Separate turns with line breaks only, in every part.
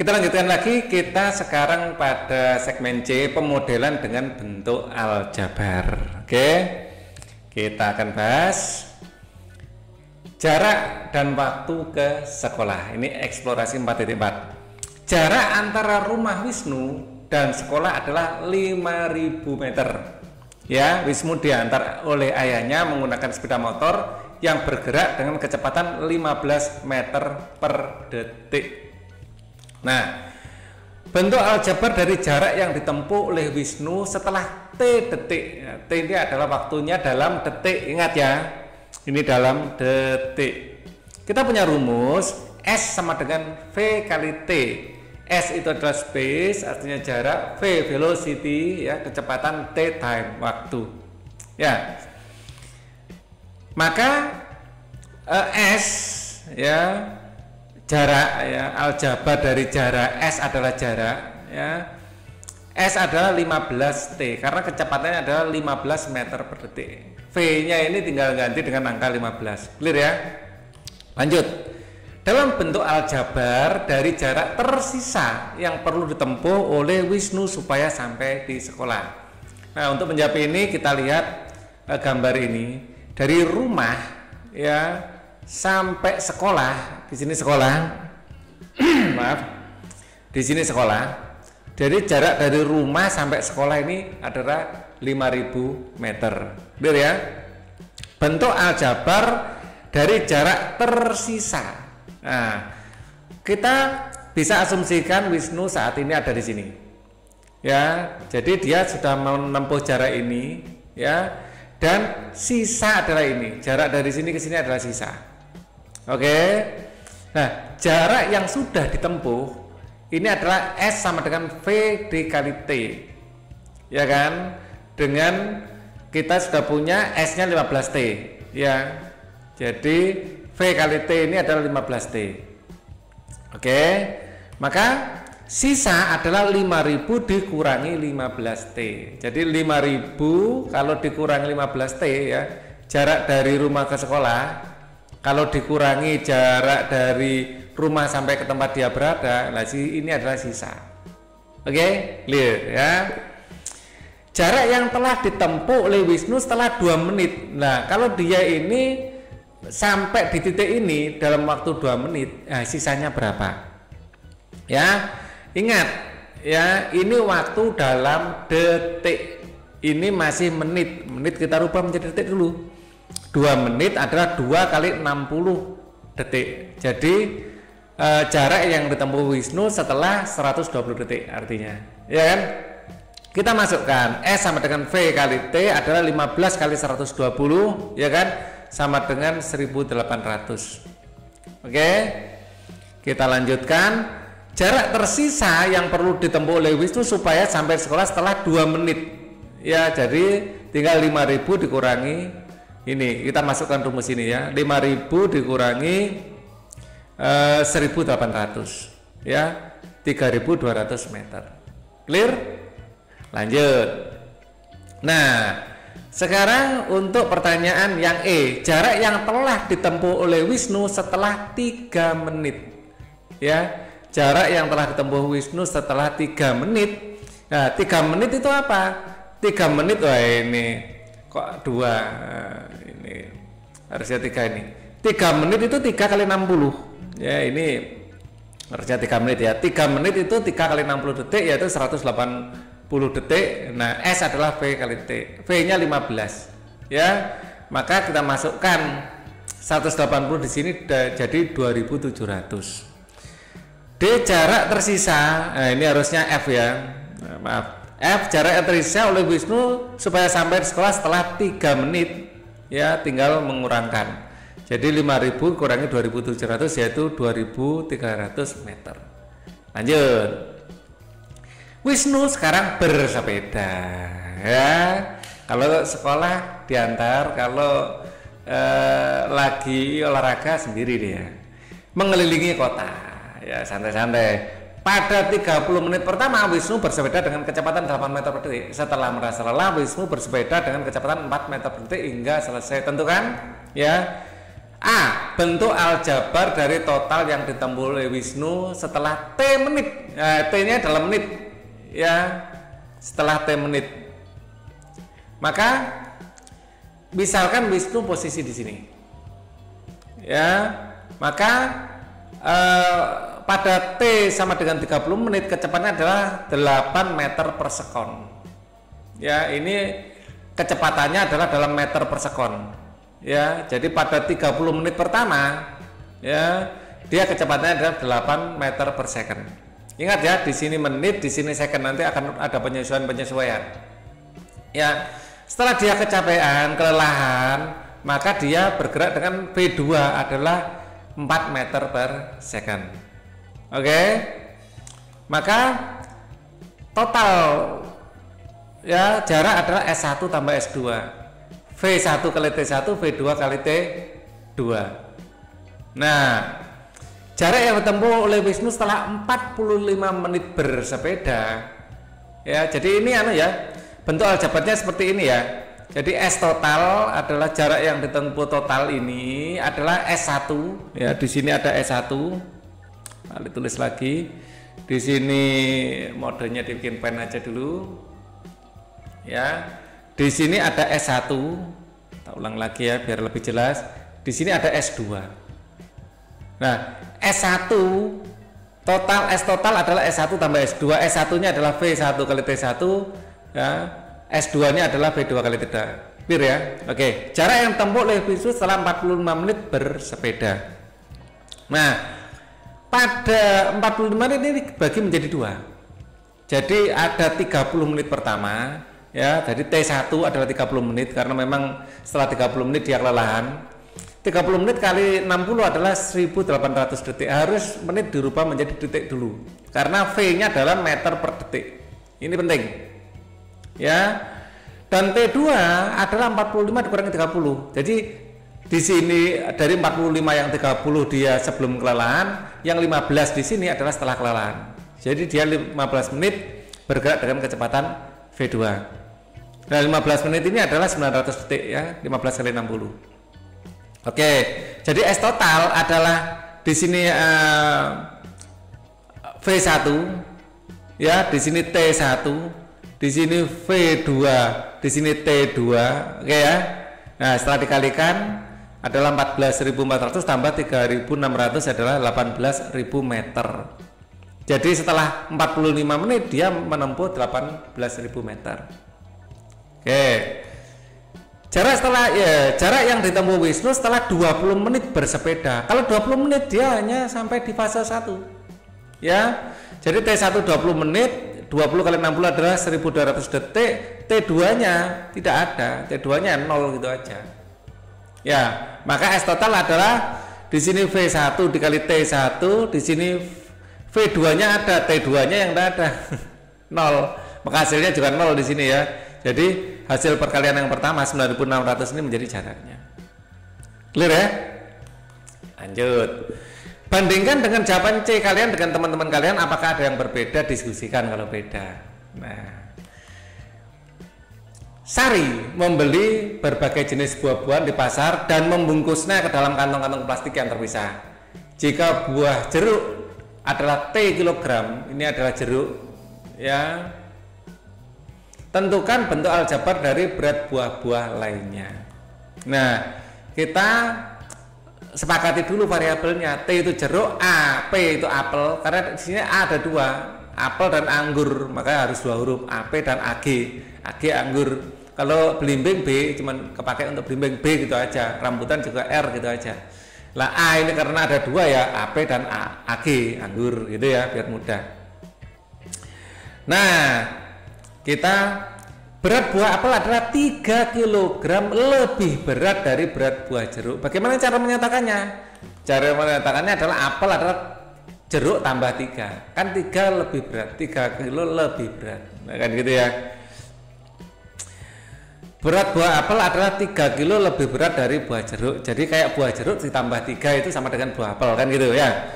Kita lanjutkan lagi, kita sekarang pada segmen C, pemodelan dengan bentuk aljabar. Oke, kita akan bahas jarak dan waktu ke sekolah. Ini eksplorasi 4.4. Jarak antara rumah Wisnu dan sekolah adalah 5.000 meter. Ya, Wisnu diantar oleh ayahnya menggunakan sepeda motor yang bergerak dengan kecepatan 15 meter per detik. Nah, bentuk aljabar dari jarak yang ditempuh oleh Wisnu setelah T detik. T ini adalah waktunya dalam detik, ingat ya, ini dalam detik. Kita punya rumus S sama dengan V kali T. S itu adalah space, artinya jarak, V velocity, ya, kecepatan, T time, waktu. Ya, maka S, ya, jarak, ya, aljabar dari jarak S adalah jarak, ya, S adalah 15 T karena kecepatannya adalah 15 meter per detik. V nya ini tinggal ganti dengan angka 15. Clear ya? Lanjut. Dalam bentuk aljabar dari jarak tersisa yang perlu ditempuh oleh Wisnu supaya sampai di sekolah. Nah, untuk menjawab ini kita lihat gambar ini. Dari rumah, ya, sampai sekolah, di sini sekolah, maaf, di sini sekolah. Jadi jarak dari rumah sampai sekolah ini adalah 5.000 meter. Benar ya? Bentuk aljabar dari jarak tersisa. Nah, kita bisa asumsikan Wisnu saat ini ada di sini. Ya, jadi dia sudah menempuh jarak ini, ya, dan sisa adalah ini. Jarak dari sini ke sini adalah sisa. Oke, nah jarak yang sudah ditempuh ini adalah S sama dengan V dikali T, ya kan? Dengan kita sudah punya S nya 15 T, ya. Jadi V kali T ini adalah 15 T. Oke, maka sisa adalah 5.000 dikurangi 15 T. Jadi 5.000 kalau dikurangi 15 T, ya, jarak dari rumah ke sekolah. Kalau dikurangi jarak dari rumah sampai ke tempat dia berada, nah ini adalah sisa. Oke, clear ya. Jarak yang telah ditempuh oleh Wisnu setelah 2 menit. Nah, kalau dia ini sampai di titik ini dalam waktu 2 menit, nah sisanya berapa? Ya, ingat ya, ini waktu dalam detik. Ini masih menit. Menit kita rubah menjadi detik dulu. 2 menit adalah 2 kali 60 detik. Jadi jarak yang ditempuh Wisnu setelah 120 detik artinya, ya kan? Kita masukkan S sama dengan V kali T adalah 15 kali 120, ya kan? Sama dengan 1800. Oke, kita lanjutkan. Jarak tersisa yang perlu ditempuh oleh Wisnu supaya sampai sekolah setelah 2 menit. Ya, jadi tinggal 5.000 dikurangi ini, kita masukkan rumus ini ya, 5.000 dikurangi 1.800, ya, 3.200 meter. Clear? Lanjut. Nah, sekarang untuk pertanyaan yang E, jarak yang telah ditempuh oleh Wisnu setelah 3 menit. Ya, jarak yang telah ditempuh Wisnu setelah 3 menit. Nah, 3 menit itu apa? 3 menit, wah ini kok 2, ini harusnya 3 ini. 3 menit itu 3 kali 60. Ya, ini harusnya 3 menit ya. 3 menit itu 3 kali 60 detik, yaitu 180 detik. Nah, S adalah V kali T. V-nya 15. Ya. Maka kita masukkan 180 di sini jadi 2.700. D, jarak tersisa. Nah, ini harusnya F ya. Nah, maaf. F, jarak yang tersisa oleh Wisnu supaya sampai di sekolah setelah 3 menit, ya, tinggal mengurangkan. Jadi 5.000 kurangi 2.700 yaitu 2.300 meter. Lanjut. Wisnu sekarang bersepeda, ya. Kalau sekolah diantar, kalau lagi olahraga sendiri dia. Mengelilingi kota, ya, santai-santai. Pada 30 menit pertama Wisnu bersepeda dengan kecepatan 8 meter per detik. Setelah merasa lelah, Wisnu bersepeda dengan kecepatan 4 meter per detik hingga selesai. Tentukan, ya. A, bentuk aljabar dari total yang ditempuh oleh Wisnu setelah T menit. Nah, T-nya adalah menit. Ya, setelah T menit. Maka misalkan Wisnu posisi di sini. Ya, maka pada T sama dengan 30 menit kecepatannya adalah 8 meter per sekon. Ya, ini kecepatannya adalah dalam meter per sekon. Ya, jadi pada 30 menit pertama, ya, dia kecepatannya adalah 8 meter per second. Ingat ya, di sini menit, di sini second, nanti akan ada penyesuaian. Ya, setelah dia kecapean, kelelahan, maka dia bergerak dengan V2 adalah 4 meter per second. Oke. Maka total ya jarak adalah S1 tambah S2. V1 kali T1, V2 kali T2. Nah, jarak yang ditempuh oleh Wisnu setelah 45 menit bersepeda. Ya, jadi ini ya, bentuk aljabarnya seperti ini ya. Jadi S total adalah jarak yang ditempuh total ini adalah S1. Ya, di sini ada S1. Nah, ditulis lagi. Di sini modenya dibikin pen aja dulu. Ya. Di sini ada S1. Kita ulang lagi ya biar lebih jelas. Di sini ada S2. Nah, S1 total, S total adalah S1 tambah S2. S1-nya adalah V1 kali T1 ya. S2-nya adalah V2 kali T2. Clear ya? Oke, jarak yang ditempuh oleh Wisnu setelah 45 menit bersepeda. Nah, pada 45 menit ini dibagi menjadi 2. Jadi ada 30 menit pertama. Ya, jadi T1 adalah 30 menit karena memang setelah 30 menit dia kelelahan. 30 menit kali 60 adalah 1800 detik. Harus menit dirubah menjadi detik dulu. Karena V-nya adalah meter per detik. Ini penting. Ya. Dan T2 adalah 45 dikurangi 30. Jadi di sini dari 45 yang 30 dia sebelum kelelahan, yang 15 di sini adalah setelah kelelahan. Jadi dia 15 menit bergerak dengan kecepatan V2. Nah, 15 menit ini adalah 900 detik ya, 15 kali 60. Oke, jadi S total adalah di sini V1 ya, di sini T1, di sini V2, di sini T2. Oke ya. Nah, setelah dikalikan adalah 14.400 tambah 3.600 adalah 18.000 meter. Jadi setelah 45 menit dia menempuh 18.000 meter. Oke. Jarak yang ditempuh Wisnu setelah 20 menit bersepeda. Kalau 20 menit dia hanya sampai di fase 1. Ya. Jadi T1 20 menit, 20 kali 60 adalah 1200 detik, T2-nya tidak ada, T2-nya 0 gitu aja. Ya, maka S total adalah di sini V1 dikali T1, di sini V2-nya ada, T2-nya yang tidak ada. 0. Maka hasilnya juga 0 di sini ya. Jadi hasil perkalian yang pertama 9600 ini menjadi jaraknya. Clear ya? Lanjut. Bandingkan dengan jawaban C kalian dengan teman-teman kalian, apakah ada yang berbeda? Diskusikan kalau beda. Nah, Sari membeli berbagai jenis buah-buahan di pasar dan membungkusnya ke dalam kantong-kantong plastik yang terpisah. Jika buah jeruk adalah T kilogram, ini adalah jeruk ya, tentukan bentuk aljabar dari berat buah-buah lainnya. Nah, kita sepakati dulu variabelnya. T itu jeruk, A, P itu apel. Karena di sini A ada 2, apel dan anggur, maka harus 2 huruf, AP dan AG. AG anggur. Kalau belimbing B cuman kepakai untuk belimbing B gitu aja. Rambutan juga R gitu aja. Lah A ini karena ada 2 ya, AP dan AG anggur gitu ya, biar mudah. Nah, kita berat buah apel adalah 3 kg lebih berat dari berat buah jeruk. Bagaimana cara menyatakannya? Cara menyatakannya adalah apel adalah jeruk tambah 3. Kan 3 lebih berat, 3 kilo lebih berat. Nah, kan gitu ya. Berat buah apel adalah 3 kilo lebih berat dari buah jeruk. Jadi kayak buah jeruk ditambah 3 itu sama dengan buah apel, kan gitu ya.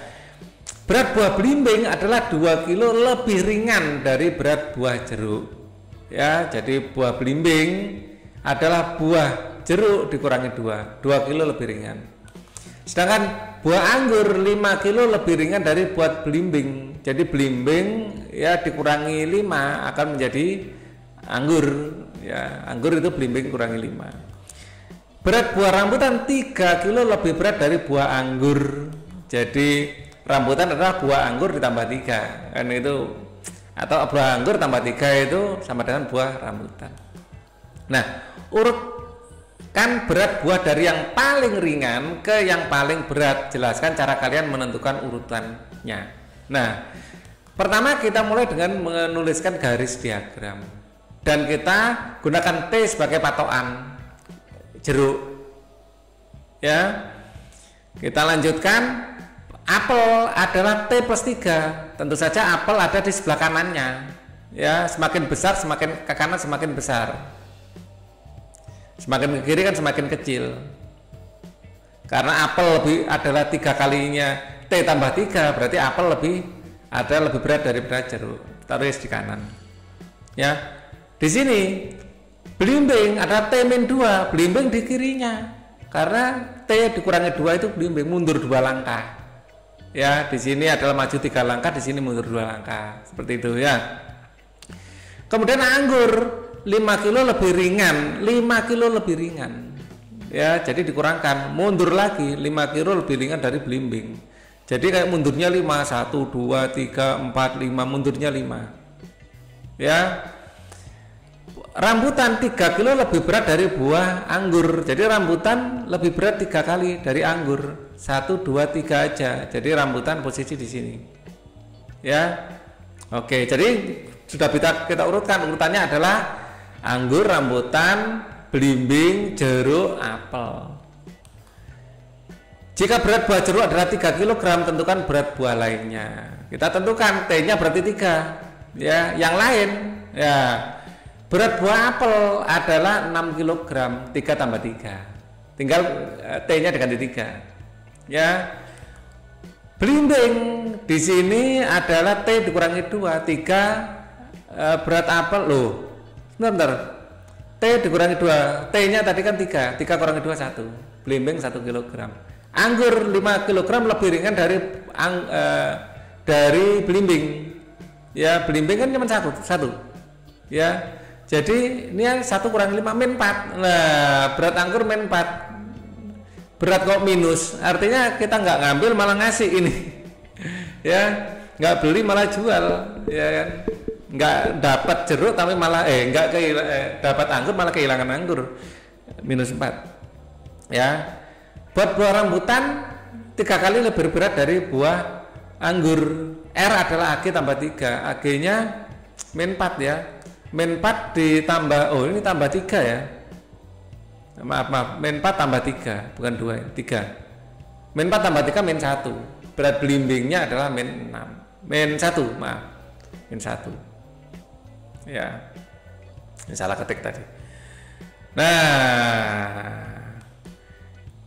Berat buah belimbing adalah 2 kilo lebih ringan dari berat buah jeruk. Ya, jadi buah belimbing adalah buah jeruk dikurangi 2 kilo lebih ringan. Sedangkan buah anggur 5 kilo lebih ringan dari buah belimbing. Jadi belimbing ya dikurangi 5 akan menjadi anggur. Ya, anggur itu belimbing kurangi 5. Berat buah rambutan 3 kilo lebih berat dari buah anggur. Jadi rambutan adalah buah anggur ditambah 3. Kan itu, atau buah anggur tambah 3 itu sama dengan buah rambutan. Nah, urutkan berat buah dari yang paling ringan ke yang paling berat. Jelaskan cara kalian menentukan urutannya. Nah, pertama kita mulai dengan menuliskan garis diagram. Dan kita gunakan T sebagai patokan jeruk. Ya. Kita lanjutkan, apel adalah T plus 3. Tentu saja apel ada di sebelah kanannya. Ya, semakin besar semakin ke kanan semakin besar. Semakin ke kiri kan semakin kecil. Karena apel adalah 3 kalinya T tambah 3, berarti apel lebih berat daripada jeruk. Taruh di kanan. Ya. Di sini belimbing ada T-2, belimbing di kirinya. Karena T dikurangi 2 itu belimbing, mundur 2 langkah. Ya, di sini adalah maju 3 langkah, di sini mundur 2 langkah. Seperti itu ya. Kemudian anggur 5 kilo lebih ringan, 5 kilo lebih ringan. Ya, jadi dikurangkan, mundur lagi 5 kilo lebih ringan dari belimbing. Jadi kayak mundurnya 5, 1, 2, 3, 4, 5, mundurnya 5. Ya. Rambutan 3 kilo lebih berat dari buah anggur. Jadi rambutan lebih berat 3 kali dari anggur. 1, 2, 3 aja. Jadi rambutan posisi di sini. Ya. Oke, jadi sudah kita urutkan. Urutannya adalah anggur, rambutan, belimbing, jeruk, apel. Jika berat buah jeruk adalah 3 kg, tentukan berat buah lainnya. Kita tentukan T-nya berarti 3. Ya, yang lain ya. Berat buah apel adalah 6 kg, 3 tambah 3. Tinggal T-nya diganti 3. Ya. Belimbing di sini adalah T dikurangi 2, 3 berat apel loh. Sebentar. T dikurangi 2, T-nya tadi kan 3, 3 kurangi 2 1. Belimbing 1 kg. Anggur 5 kg lebih ringan dari belimbing. Ya, belimbing kan cuma 1. Ya. Jadi ini 1 kurangi 5 min 4. Nah, berat anggur min 4. Berat kok minus, artinya kita nggak ngambil malah ngasih ini. Ya, nggak beli malah jual, ya kan? Nggak dapat jeruk tapi malah dapat anggur malah kehilangan anggur. Minus 4. Ya. Buat buah rambutan 3 kali lebih berat dari buah anggur. R adalah AG tambah 3. AG-nya min 4 ya. Min 4 ditambah, ini tambah 3 ya. Maaf, min 4 tambah 3, bukan 2, 3. Min 4 tambah 3 min 1. Berat belimbingnya adalah min 6. Min 1, maaf. Min 1. Ya. Ini salah ketik tadi. Nah,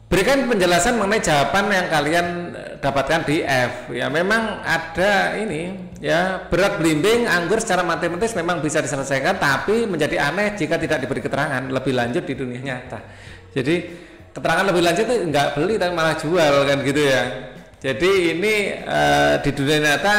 berikan penjelasan mengenai jawaban yang kalian dapatkan di F. Ya, memang ada ini ya, berat belimbing anggur secara matematis memang bisa diselesaikan, tapi menjadi aneh jika tidak diberi keterangan lebih lanjut di dunia nyata. Jadi keterangan lebih lanjut itu enggak beli tapi malah jual kan gitu ya. Jadi ini di dunia nyata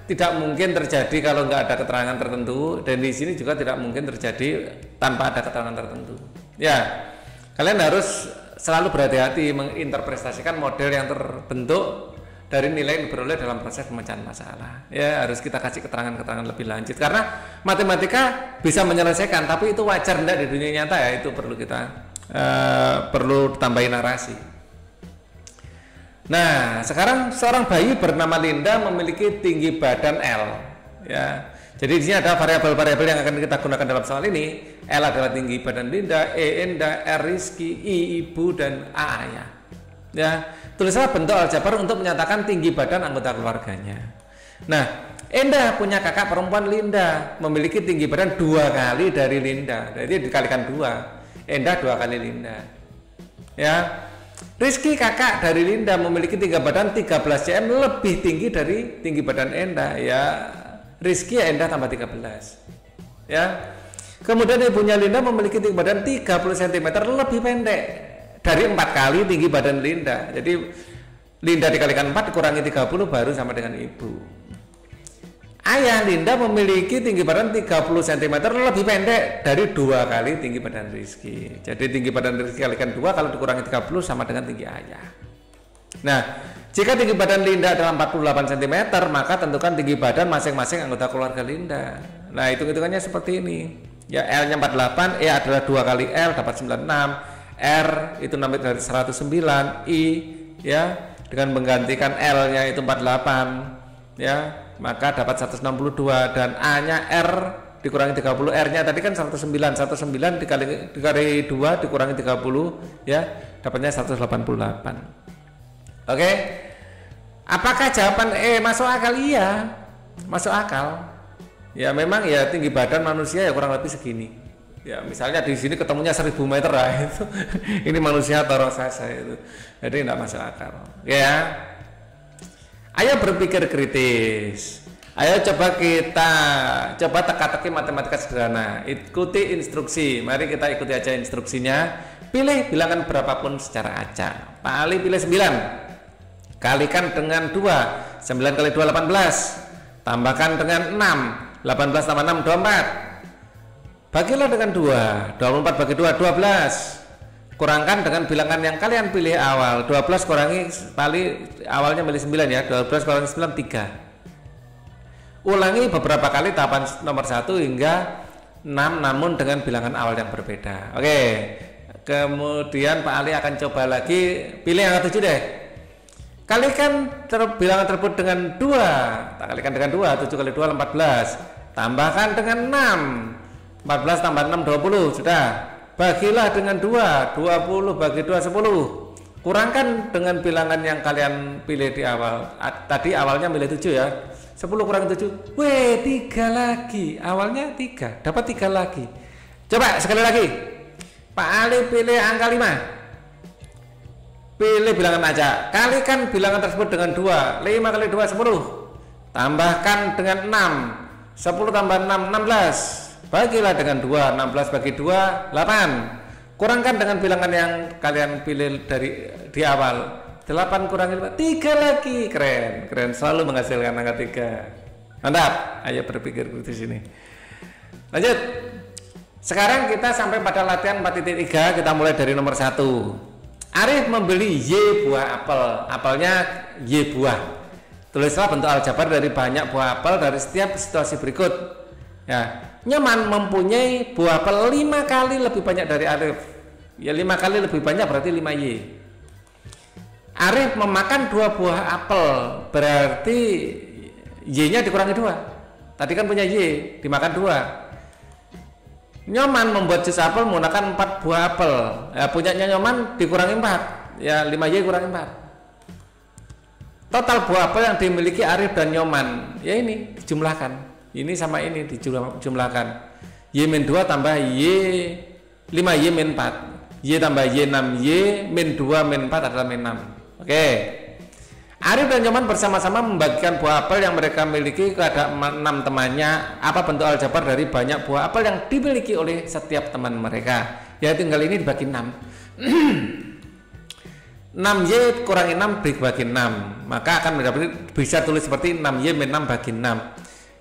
tidak mungkin terjadi kalau nggak ada keterangan tertentu, dan di sini juga tidak mungkin terjadi tanpa ada keterangan tertentu. Ya, kalian harus selalu berhati-hati menginterpretasikan model yang terbentuk dari nilai yang diperoleh dalam proses pemecahan masalah. Ya, harus kita kasih keterangan-keterangan lebih lanjut karena matematika bisa menyelesaikan, tapi itu wajar enggak di dunia nyata ya, itu perlu kita perlu tambahin narasi. Nah, sekarang seorang bayi bernama Linda memiliki tinggi badan L. Ya, jadi di sini ada variabel-variabel yang akan kita gunakan dalam soal ini. L adalah tinggi badan Linda, E Enda, R Rizky, I ibu, dan A ayah. Ya, tulislah bentuk aljabar untuk menyatakan tinggi badan anggota keluarganya. Nah, Enda punya kakak perempuan Linda, memiliki tinggi badan 2 kali dari Linda. Jadi dikalikan 2. Enda 2 kali Linda. Ya. Rizky kakak dari Linda memiliki tinggi badan 13 cm lebih tinggi dari tinggi badan Enda. Ya, Rizky ya Enda tambah 13. Ya. Kemudian ibunya Linda memiliki tinggi badan 30 cm lebih pendek dari 4 kali tinggi badan Linda. Jadi Linda dikalikan 4 dikurangi 30 baru sama dengan ibu. Ayah Linda memiliki tinggi badan 30 cm lebih pendek dari 2 kali tinggi badan Rizky. Jadi tinggi badan Rizky kalikan 2 kalau dikurangi 30 sama dengan tinggi ayah. Nah, jika tinggi badan Linda adalah 48 cm, maka tentukan tinggi badan masing-masing anggota keluarga Linda. Nah, hitung-hitungannya seperti ini. Ya, L-nya 48, E adalah 2 kali L dapat 96, R itu namanya dari 109, I ya dengan menggantikan L-nya itu 48 ya, maka dapat 162 dan A-nya R dikurangi 30, R-nya tadi kan 109 dikali 2 dikurangi 30 ya, dapatnya 188. Oke. Apakah jawaban E masuk akal? Iya, masuk akal. Ya memang ya tinggi badan manusia ya kurang lebih segini. Ya misalnya di sini ketemunya 1000 meter lah itu. Ini manusia atau raksasa itu. Jadi tidak masuk akal. Ya. Ayo berpikir kritis. Ayo coba teka-teki matematika sederhana. Ikuti instruksi. Mari kita ikuti aja instruksinya. Pilih bilangan berapapun secara acak. Pak Ali pilih 9. Kalikan dengan 2. 9 kali 2 18. Tambahkan dengan 6. 18 tambah 6 24. Bagilah dengan 2. 24 bagi 2 12. Kurangkan dengan bilangan yang kalian pilih awal. 12 kurangi awalnya milih 9 ya. 12 kurangi 9 3. Ulangi beberapa kali tahapan nomor 1 hingga 6 namun dengan bilangan awal yang berbeda. Oke. Kemudian Pak Ali akan coba lagi pilih yang ke-7 deh. Kalikan bilangan tersebut dengan 2. Tak kalikan dengan 2. 7 kali 2 14. Tambahkan dengan 6. 14 tambah 6 20. Sudah. Bagilah dengan 2. 20 bagi 2 10. Kurangkan dengan bilangan yang kalian pilih di awal. Tadi awalnya milih 7 ya. 10 kurang 7. Weh, 3 lagi. Awalnya 3. Dapat 3 lagi. Coba sekali lagi. Pak Ali pilih angka 5. Pilih bilangan aja. Kalikan bilangan tersebut dengan 2. 5 kali 2 10. Tambahkan dengan 6. 10 tambah 6 16. Bagilah dengan 2. 16 bagi 2 8. Kurangkan dengan bilangan yang kalian pilih di awal. 8 kurangi 5 3 lagi. Keren selalu menghasilkan angka 3. Mantap. Ayo berpikir di sini. Lanjut. Sekarang kita sampai pada latihan 4.3. Kita mulai dari nomor 1. Arif membeli Y buah apel. Apelnya Y buah. Tulislah bentuk aljabar dari banyak buah apel dari setiap situasi berikut. Ya, Nyoman mempunyai buah apel 5 kali lebih banyak dari Arif. Ya 5 kali lebih banyak berarti 5Y. Arif memakan 2 buah apel, berarti Y-nya dikurangi 2. Tadi kan punya Y, dimakan 2. Nyoman membuat jus apel menggunakan 4 buah apel. Ya, punyanya Nyoman dikurangi 4. Ya 5Y kurangi 4. Total buah apel yang dimiliki Arif dan Nyoman. Ya ini dijumlahkan. Ini sama ini dijumlahkan. Y min 2 tambah Y 5Y min 4. Y tambah Y 6Y min 2 min 4 adalah min 6. Oke. Arif dan Nyoman bersama-sama membagikan buah apel yang mereka miliki kepada 6 temannya. Apa bentuk aljabar dari banyak buah apel yang dimiliki oleh setiap teman mereka? Ya tinggal ini dibagi 6. 6Y kurangi 6 dibagi 6. Maka akan bisa tulis seperti 6Y min 6 bagi 6.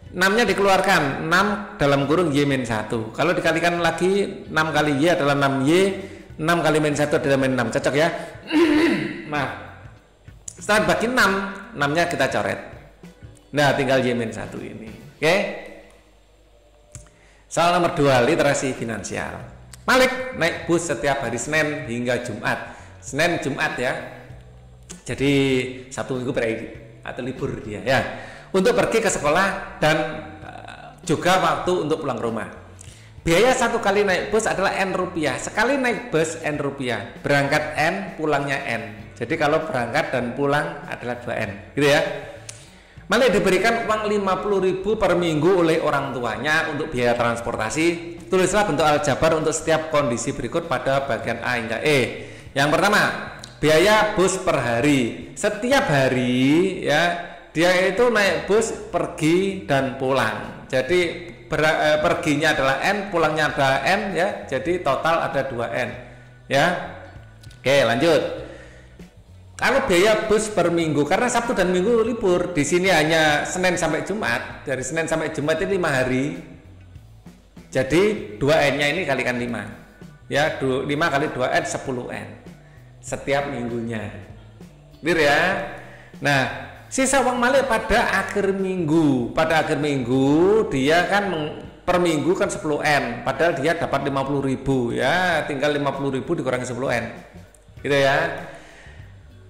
6-nya dikeluarkan, 6 dalam kurung Y min 1. Kalau dikalikan lagi 6 kali Y adalah 6Y, 6 kali min 1 adalah min 6. Cocok ya? Nah, setelah bagi 6, 6-nya kita coret. Nah, tinggal Y min 1 ini. Oke. Soal nomor 2, literasi finansial. Malik naik bus setiap hari Senin hingga Jumat. Senin Jumat ya. Jadi Sabtu Minggu atau libur dia ya. Untuk pergi ke sekolah dan juga waktu untuk pulang rumah. Biaya 1 kali naik bus adalah N rupiah. Sekali naik bus N rupiah. Berangkat N, pulangnya N. Jadi kalau berangkat dan pulang adalah 2N, gitu ya. Malik diberikan uang 50.000 per minggu oleh orang tuanya untuk biaya transportasi. Tulislah bentuk aljabar untuk setiap kondisi berikut pada bagian A hingga E. Yang pertama, biaya bus per hari. Setiap hari ya, dia itu naik bus pergi dan pulang. Jadi perginya adalah N, pulangnya ada N ya. Jadi total ada 2N. Ya. Oke, lanjut. Kalau biaya bus per minggu, karena Sabtu dan Minggu libur, di sini hanya Senin sampai Jumat. Dari Senin sampai Jumat ini 5 hari. Jadi 2N-nya ini kalikan 5. Ya, 5 kali 2N 10N setiap minggunya. Clear ya? Nah, sisa uang Malik pada akhir minggu. Pada akhir minggu dia kan per minggu kan 10N, padahal dia dapat 50.000 ya, tinggal 50.000 dikurangi 10N. Gitu ya.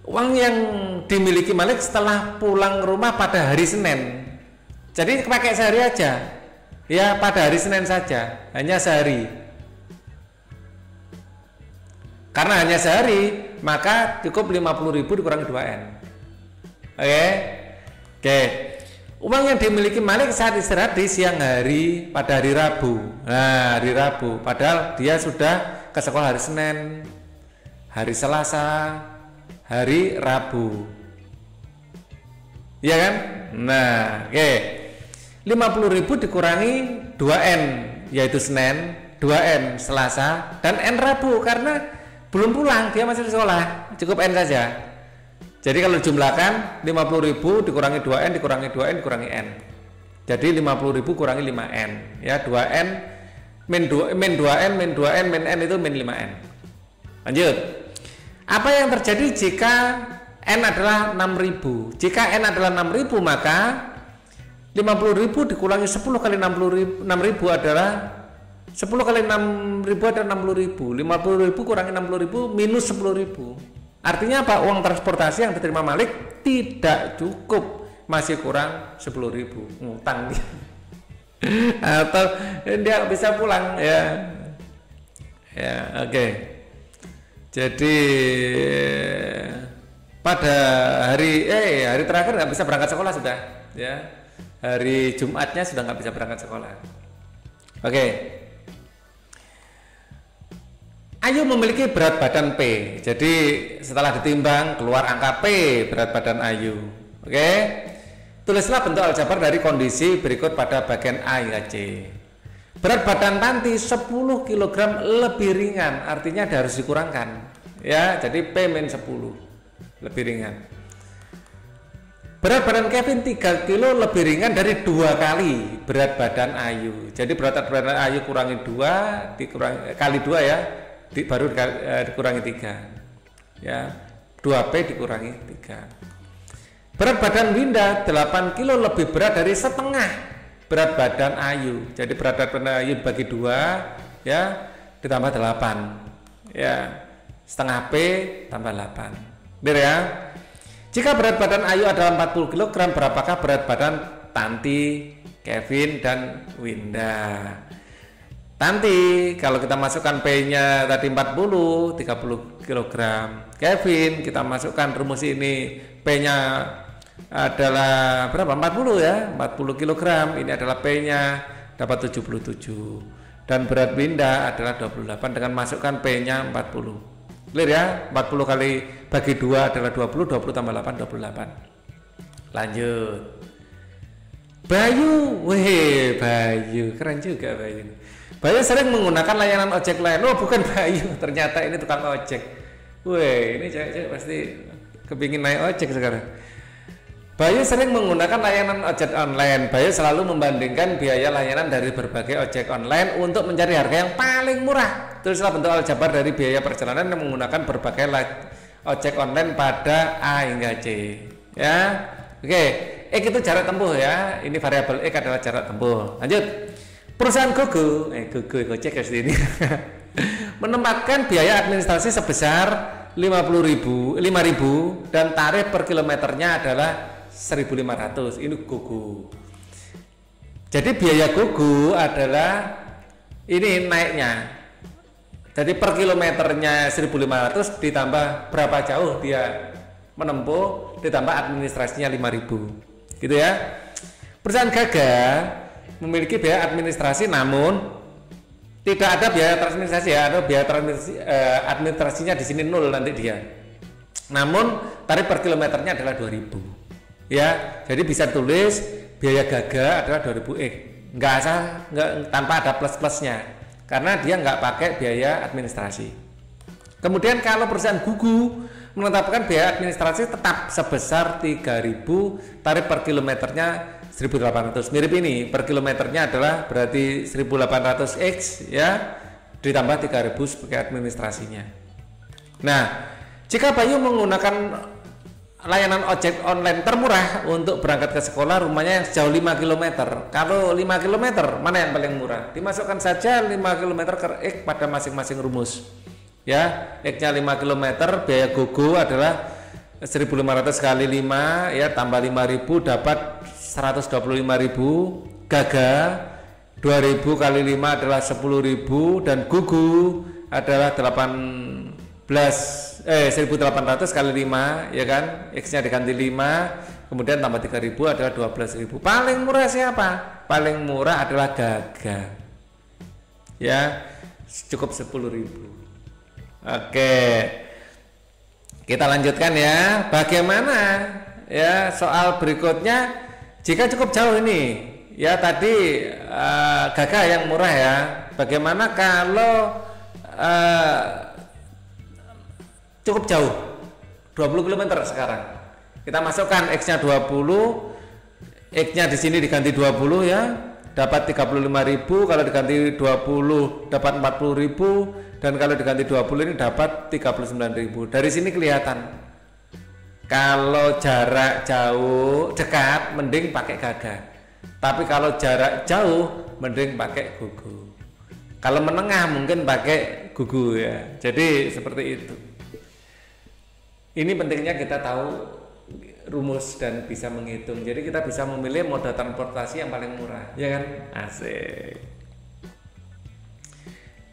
Uang yang dimiliki Malik setelah pulang rumah pada hari Senin. Jadi pakai sehari aja. Ya, pada hari Senin saja, hanya sehari. Karena hanya sehari, maka cukup 50.000 dikurangi 2N. Oke. Oke. Uang yang dimiliki Malik saat istirahat di siang hari pada hari Rabu. Nah, hari Rabu, padahal dia sudah ke sekolah hari Senin, hari Selasa, hari Rabu. Iya kan? Nah, oke. 50.000 dikurangi 2N, yaitu Senin, 2N Selasa, dan N Rabu karena belum pulang, dia masih di sekolah, cukup N saja. Jadi kalau jumlahkan 50.000 dikurangi 2N dikurangi 2N dikurangi N. Jadi 50.000 kurangi 5N, ya 2N min 2N min 2N min N itu min 5N. Lanjut. Apa yang terjadi jika N adalah 6.000? Jika N adalah 6.000 maka 50.000 dikurangi 10 kali 6.000 adalah 10 kali 6.000 adalah 60.000. 50.000 kurangi 60.000 minus 10.000. Artinya apa? Uang transportasi yang diterima Malik tidak cukup, masih kurang 10.000. Ngutang dia. Atau dia bisa pulang ya. Ya, oke. Jadi pada hari terakhir nggak bisa berangkat sekolah sudah, ya. Hari Jumatnya sudah nggak bisa berangkat sekolah. Oke. Ayu memiliki berat badan P. Jadi setelah ditimbang keluar angka P berat badan Ayu. Oke. Tulislah bentuk aljabar dari kondisi berikut pada bagian A hingga C. Berat badan Tanti 10 kg lebih ringan, artinya harus dikurangkan. Ya, jadi P min 10 lebih ringan. Berat badan Kevin 3 kilo lebih ringan dari 2 kali berat badan Ayu. Jadi berat badan Ayu kurangi 2 dikurangi kali 2 ya, baru dikurangi 3. Ya, 2P dikurangi 3. Berat badan Winda 8 kilo lebih berat dari setengah berat badan Ayu. Jadi berat badan Ayu dibagi 2 ya, ditambah 8. Ya, setengah P tambah 8. Benar ya? Jika berat badan Ayu adalah 40 kg, berapakah berat badan Tanti, Kevin, dan Winda? Tanti, kalau kita masukkan P-nya tadi 40, 30 kg. Kevin, kita masukkan rumus ini, P-nya adalah berapa? 40 ya, 40 kg. Ini adalah P-nya, dapat 77. Dan berat Winda adalah 28 dengan masukkan P-nya 40. Clear ya? 40 kali bagi 2 adalah 20, 20 tambah 8, 28. Lanjut. Bayu, Bayu, keren juga Bayu. Bayu sering menggunakan layanan ojek lain. Oh, bukan Bayu, ternyata ini tukang ojek. Ini cewek-cewek pasti kepingin naik ojek sekarang. Bayu sering menggunakan layanan ojek online. Bayu selalu membandingkan biaya layanan dari berbagai ojek online untuk mencari harga yang paling murah. Tulislah bentuk aljabar dari biaya perjalanan yang menggunakan berbagai ojek online pada A hingga C. Ya, oke. X itu jarak tempuh ya. Ini variabel X adalah jarak tempuh. Lanjut. Perusahaan Gojek ini menempatkan biaya administrasi sebesar 5.000 dan tarif per kilometernya adalah 1.500. Ini Gogo. Jadi biaya Gogo adalah ini naiknya. Jadi per kilometernya 1.500 ditambah berapa jauh dia menempuh ditambah administrasinya 5.000. Gitu ya. Perusahaan Gaga memiliki biaya administrasi namun tidak ada biaya administrasi ya, ada biaya administrasinya di sini 0 nanti dia. Namun tarif per kilometernya adalah 2.000. Ya, jadi bisa tulis biaya Gaga adalah 2.000 nggak tanpa ada plus-plusnya karena dia nggak pakai biaya administrasi. Kemudian kalau perusahaan Gugu menetapkan biaya administrasi tetap sebesar 3.000, tarif per kilometernya 1.800. Mirip ini, per kilometernya adalah berarti 1.800 X ya, ditambah 3.000 sebagai administrasinya. Nah, jika Bayu menggunakan layanan ojek online termurah untuk berangkat ke sekolah rumahnya yang sejauh 5 km. Kalau 5 km mana yang paling murah? Dimasukkan saja 5 km ke X pada masing-masing rumus. Ya, X-nya 5 km, biaya Gogo adalah 1.500 kali 5 ya, tambah 5.000 dapat 125.000. Gaga 2.000 kali 5 adalah 10.000 dan Gugu adalah 1.800 kali 5 ya kan, X-nya diganti 5 kemudian tambah 3.000 adalah 12.000. Paling murah siapa? Paling murah adalah Gaga ya, cukup 10.000. Oke, kita lanjutkan ya. Bagaimana ya soal berikutnya jika cukup jauh ini ya, tadi Gaga yang murah ya. Bagaimana kalau cukup jauh 20 km sekarang? Kita masukkan X-nya 20, X-nya di sini diganti 20 ya, dapat 35.000, kalau diganti 20 dapat 40.000 dan kalau diganti 20 ini dapat 39.000. Dari sini kelihatan kalau jarak jauh dekat mending pakai Gaga, tapi kalau jarak jauh mending pakai Gugu. Kalau menengah mungkin pakai Gugu ya. Jadi seperti itu. Ini pentingnya kita tahu rumus dan bisa menghitung. Jadi kita bisa memilih moda transportasi yang paling murah, ya kan? Asik.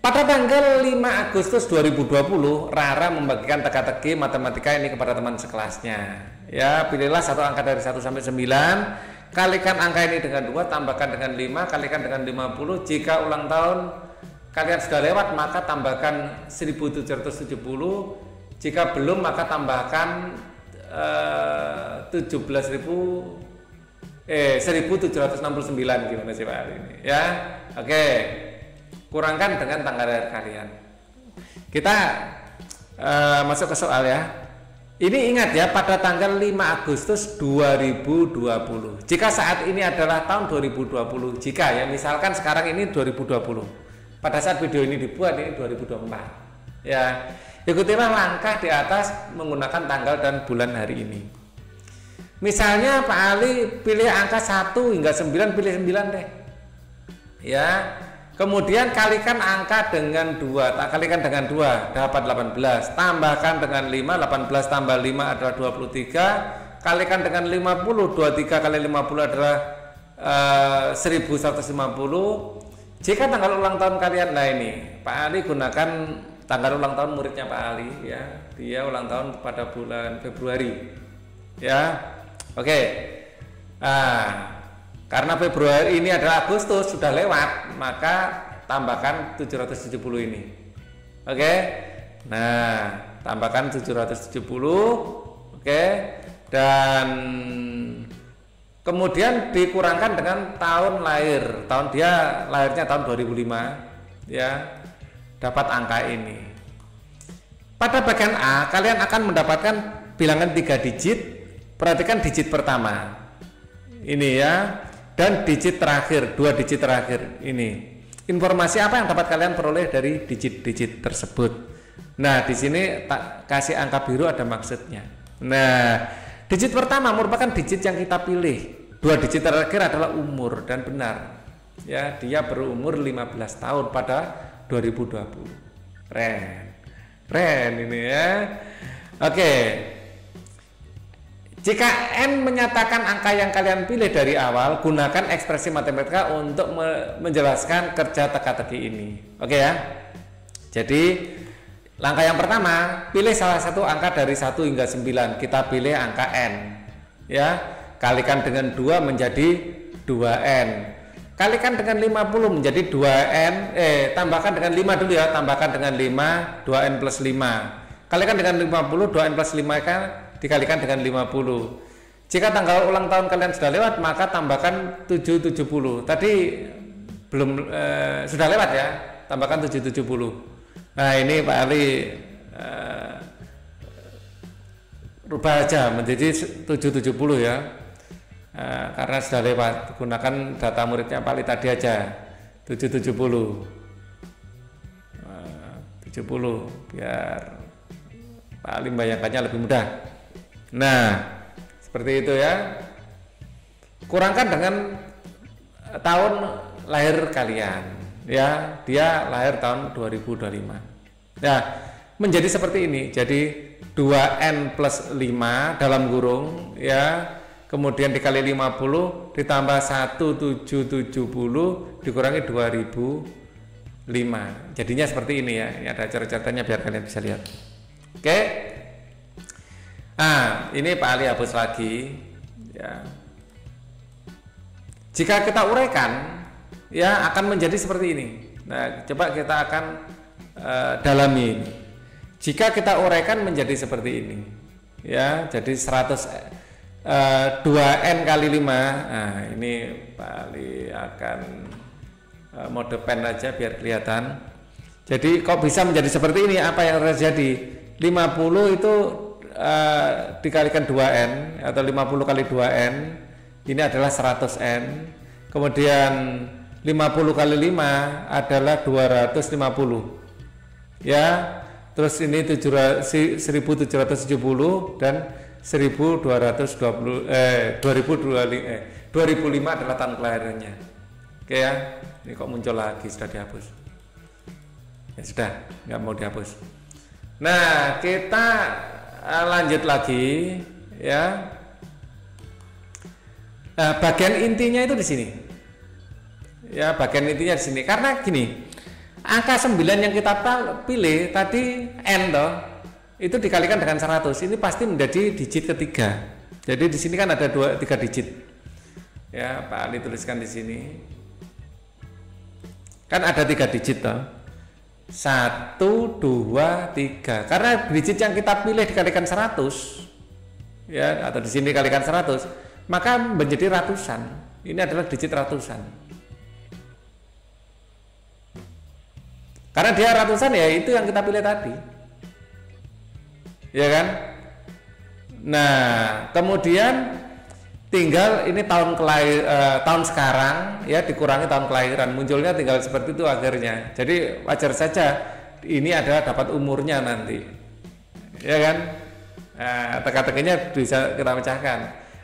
Pada tanggal 5 Agustus 2020, Rara membagikan teka-teki matematika ini kepada teman sekelasnya. Ya, pilihlah satu angka dari 1 sampai 9, kalikan angka ini dengan 2, tambahkan dengan 5, kalikan dengan 50. Jika ulang tahun kalian sudah lewat, maka tambahkan 1770. Jika belum, maka tambahkan 1769. Gimana sih Pak ini? Ya, oke. Kurangkan dengan tanggal lahir kalian. Kita masuk ke soal ya. Ini ingat ya, pada tanggal 5 Agustus 2020. Jika saat ini adalah tahun 2020, jika ya misalkan sekarang ini 2020, pada saat video ini dibuat ini 2024. Ya, ikutilah langkah di atas menggunakan tanggal dan bulan hari ini. Misalnya Pak Ali pilih angka 1 hingga 9, pilih 9 deh. Ya. Kemudian kalikan angka dengan 2, kalikan dengan 2 dapat 18, tambahkan dengan 5, 18 tambah 5 adalah 23, kalikan dengan 50, 23 kali 50 adalah 1150. Jika tanggal ulang tahun kalian, nah ini Pak Ali gunakan tanggal ulang tahun muridnya Pak Ali ya, dia ulang tahun pada bulan Februari ya. Oke. Karena Februari ini adalah Agustus sudah lewat, maka tambahkan 770 ini. Oke. Nah, tambahkan 770. Oke. Dan kemudian dikurangkan dengan tahun lahir. Tahun dia lahirnya tahun 2005 ya. Dapat angka ini. Pada bagian A, kalian akan mendapatkan bilangan 3 digit. Perhatikan digit pertama. Ini ya. Dan digit terakhir, 2 digit terakhir ini. Informasi apa yang dapat kalian peroleh dari digit-digit tersebut? Nah, di sini tak kasih angka biru ada maksudnya. Nah, digit pertama merupakan digit yang kita pilih. 2 digit terakhir adalah umur dan benar. Ya, dia berumur 15 tahun pada 2020. Keren ini ya. Oke. Jika N menyatakan angka yang kalian pilih dari awal, gunakan ekspresi matematika untuk menjelaskan kerja teka-teki ini. Oke ya. Jadi langkah yang pertama, pilih salah satu angka dari 1 hingga 9. Kita pilih angka N. Ya, kalikan dengan 2 menjadi 2N. Kalikan dengan 50 menjadi 2N. Tambahkan dengan 5 dulu ya, tambahkan dengan 5, 2N plus 5. Kalikan dengan 50, 2N plus 5 kan dikalikan dengan 50. Jika tanggal ulang tahun kalian sudah lewat, maka tambahkan 770. Tadi belum sudah lewat ya, tambahkan 770. Nah, ini Pak Ali rubah aja menjadi 770 ya, karena sudah lewat. Gunakan data muridnya Pak Ali tadi aja 770 biar Pak Ali bayangkannya lebih mudah. Nah seperti itu ya. Kurangkan dengan tahun lahir kalian ya, dia lahir tahun 2025 ya, menjadi seperti ini. Jadi 2N plus 5 dalam kurung ya, kemudian dikali 50 ditambah 1770 dikurangi 2005, jadinya seperti ini ya. Ini ada cara-caranya biar kalian bisa lihat. Oke, nah ini Pak Ali hapus lagi ya. Jika kita uraikan ya akan menjadi seperti ini. Nah coba kita akan dalami ini. Jika kita uraikan menjadi seperti ini ya, jadi 2N kali 5. Nah ini Pak Ali akan mode pen aja biar kelihatan. Jadi kok bisa menjadi seperti ini, apa yang terjadi? 50 itu dikalikan 2N atau 50 kali 2N, ini adalah 100N. Kemudian 50 kali 5 adalah 250 ya. Terus ini 1770 dan 2005 adalah tahun kelahirannya. Oke ya, ini kok muncul lagi, sudah dihapus ya, sudah nggak mau dihapus. Nah kita lanjut lagi ya. Nah, bagian intinya itu di sini ya, bagian intinya di sini. Karena gini, angka 9 yang kita pilih tadi N toh, itu dikalikan dengan 100, ini pasti menjadi digit ketiga. Jadi di sini kan ada 3 digit ya, Pak Ali tuliskan di sini kan ada 3 digit toh, 1, 2, 3. Karena digit yang kita pilih dikalikan 100 ya, atau di sini dikalikan 100, maka menjadi ratusan. Ini adalah digit ratusan. Karena dia ratusan ya, itu yang kita pilih tadi ya kan. Nah kemudian tinggal ini tahun sekarang ya, dikurangi tahun kelahiran, munculnya tinggal seperti itu akhirnya. Jadi wajar saja ini adalah dapat umurnya nanti ya kan. Nah, teka-tekinya bisa kita pecahkan.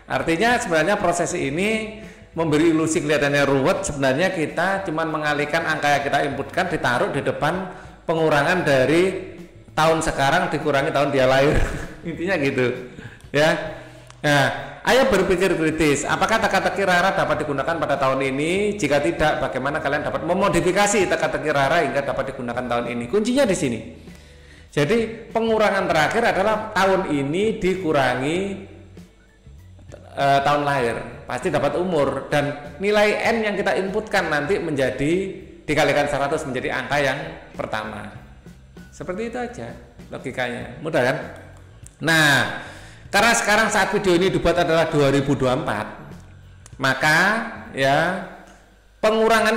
Artinya sebenarnya proses ini memberi ilusi kelihatannya ruwet, sebenarnya kita cuman mengalihkan angka yang kita inputkan ditaruh di depan pengurangan dari tahun sekarang dikurangi tahun dia lahir. Intinya gitu ya. Nah ayo berpikir kritis, apakah teka-teki Rara dapat digunakan pada tahun ini? Jika tidak, bagaimana kalian dapat memodifikasi teka-teki Rara hingga dapat digunakan tahun ini? Kuncinya di sini. Jadi pengurangan terakhir adalah tahun ini dikurangi tahun lahir, pasti dapat umur, dan nilai N yang kita inputkan nanti menjadi dikalikan 100 menjadi angka yang pertama. Seperti itu aja logikanya, mudah kan? Nah karena sekarang saat video ini dibuat adalah 2024, maka ya pengurangan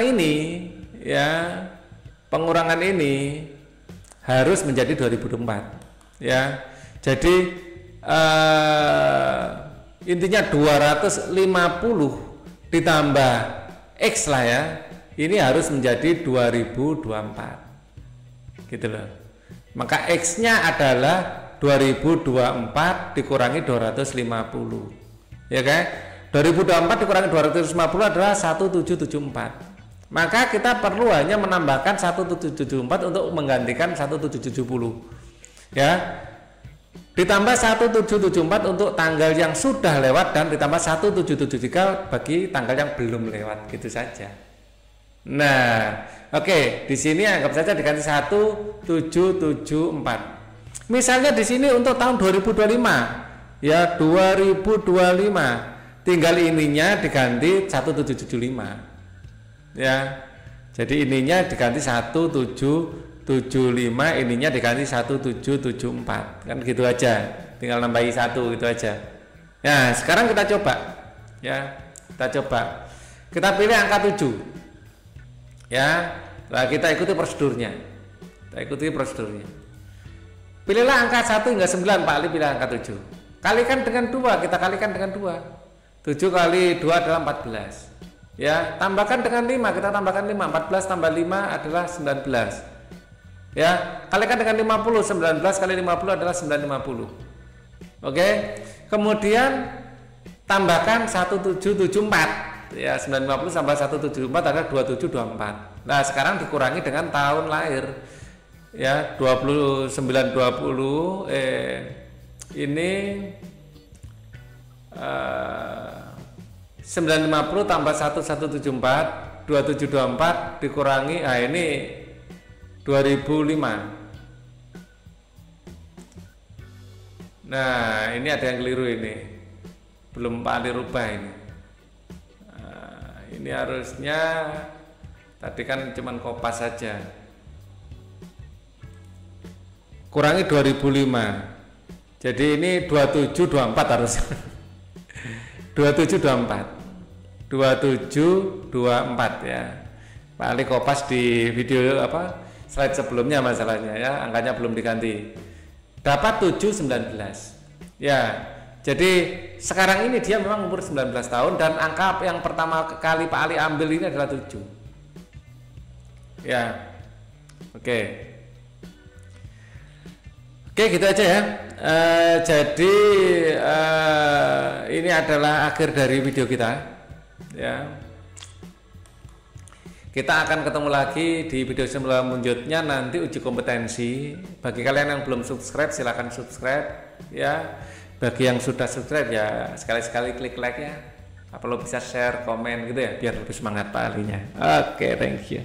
ini harus menjadi 2024 ya. Jadi intinya 250 ditambah X lah ya, ini harus menjadi 2024 gitu loh. Maka X nya adalah 2024 dikurangi 250 ya kan. 2024 dikurangi 250 adalah 1774. Maka kita perlu hanya menambahkan 1774 untuk menggantikan 1770 ya. Ditambah 1774 untuk tanggal yang sudah lewat, dan ditambah 1773 bagi tanggal yang belum lewat, gitu saja. Nah, oke, di sini anggap saja diganti 1774. Misalnya di sini untuk tahun 2025 ya, 2025 tinggal ininya diganti 1775 ya. Jadi ininya diganti 1775, ininya diganti 1774, kan gitu aja, tinggal nambahi 1 gitu aja. Nah sekarang kita coba ya, kita pilih angka 7 ya. Nah kita ikuti prosedurnya, Pilihlah angka 1 hingga 9, Pak Ali pilih angka 7. Kalikan dengan 2, kita kalikan dengan 2. 7 kali 2 adalah 14. Ya, tambahkan dengan 5, kita tambahkan 5. 14 tambah 5 adalah 19. Ya, kalikan dengan 50, 19 kali 50 adalah 950. Oke. Kemudian tambahkan 1774. Ya, 950 tambah 174 adalah 2724. Nah, sekarang dikurangi dengan tahun lahir. Ya, 2920 ini 950 tambah 1174 2724 dikurangi ini 2005. Nah, ini ada yang keliru ini. Belum Pak Ali rubah ini. Ini harusnya tadi kan cuman kopas saja. Kurangi 2005. Jadi ini 2724 harus. 2724. 2724 ya. Pak Ali kopas di video slide sebelumnya masalahnya ya, angkanya belum diganti. Dapat 719. Ya. Jadi sekarang ini dia memang umur 19 tahun dan angka yang pertama kali Pak Ali ambil ini adalah 7. Ya. Oke. Oke, gitu aja ya. Jadi ini adalah akhir dari video kita. Ya. Kita akan ketemu lagi di video selanjutnya nanti uji kompetensi. Bagi kalian yang belum subscribe silahkan subscribe ya. Bagi yang sudah subscribe ya sekali-sekali klik like ya. Kalau bisa share, komen gitu ya biar lebih semangat Pak Alinya. Oke, thank you.